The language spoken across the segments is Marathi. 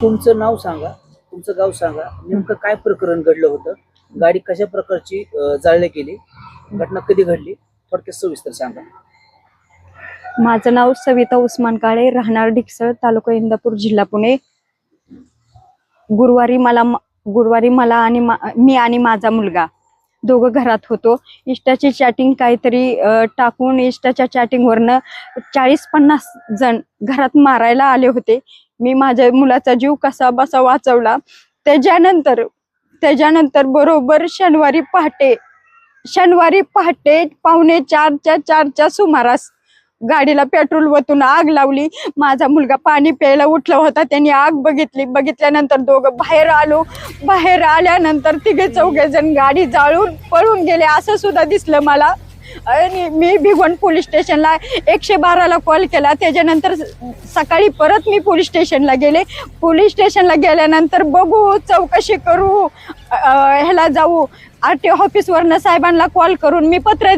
तुमचं नाव सांगा, तुमचं गाव सांगा, नेमकं काय प्रकरण घडलं होतं, गाडी कशा प्रकारची जाळली गेली, घटना कधी घडली, थोडक्यात सविस्तर सांगा. माझं नाव सविता उस्मान काळे, राहणार ढिकसळ, तालुका इंदापूर, जिल्हा पुणे. गुरुवारी मला आणि मी आणि माझा मुलगा दोघं घरात होतो. इष्टाची चॅटिंग काहीतरी टाकून इष्टाच्या चॅटिंगवरनं 40-50 जण घरात मारायला आले होते. मी माझ्या मुलाचा जीव कसा बसा वाचवला. त्याच्यानंतर बरोबर शनिवारी पहाटे 4:45च्या सुमारास गाडीला पेट्रोल ओतून आग लावली. माझा मुलगा पाणी प्यायला उठला होता, त्यांनी आग बघितल्यानंतर दोघं बाहेर आल्यानंतर 3-4 जण गाडी जाळून पळून गेले असं सुद्धा दिसलं मला. आणि मी भिगवण पोलीस स्टेशनला 112ला कॉल केला. त्याच्यानंतर सकाळी परत मी पोलीस स्टेशनला गेले. पोलीस स्टेशनला गेल्यानंतर बघू, चौकशी करू, ह्याला जाऊ. RTO ऑफिसवरनं साहेबांना कॉल करून मी पत्र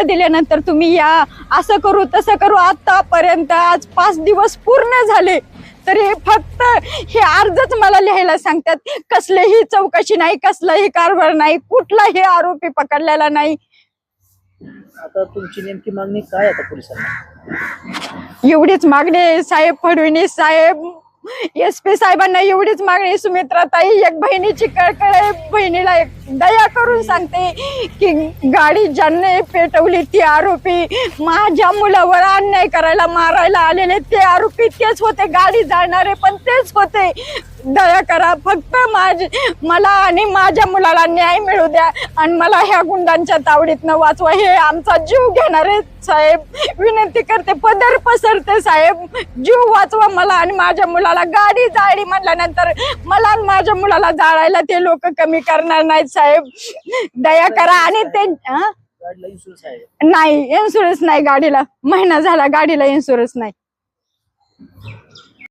दिल्यानंतर तुम्ही या, असं करू तसं करू. आतापर्यंत आज 5 दिवस पूर्ण झाले तरी फक्त हे अर्जच मला लिहायला सांगतात. कसलीही चौकशी नाही, कसलाही कारभार नाही, कुठलाही आरोपी पकडलेला नाही. आता तुमची नेमकी मागणी काय आता पोलिसांना? एवढीच मागणी साहेब, फडणवीस साहेब, SP साहेबांना एवढीच मागणी. सुमित्राताई एक बहिणीची कळकळ आहे, बहिणीला एक दया करून सांगते की गाडी ज्यांनी पेटवली ते आरोपी माझ्या मुलावर अन्याय करायला, मारायला आलेले ते आरोपी तेच होते, गाडी जाळणारे पण तेच होते. दया करा, फक्त मला आणि माझ्या मुलाला न्याय मिळू द्या आणि मला ह्या गुंडांच्या तावडीतनं वाचवा. हे आमचा जीव घेणारे साहेब, विनंती करते, पदर पसरते साहेब, जीव वाचवा मला आणि माझ्या मुलाला. गाडी जाळली म्हटल्यानंतर मला आणि माझ्या मुलाला जाळायला ते लोक कमी करणार नाहीत साहेब. दया करा. आणि ते गाडीला इन्शुरन्स आहे? नाही, इन्शुरन्स नाही गाडीला. महिना झाला गाडीला इन्शुरन्स नाही.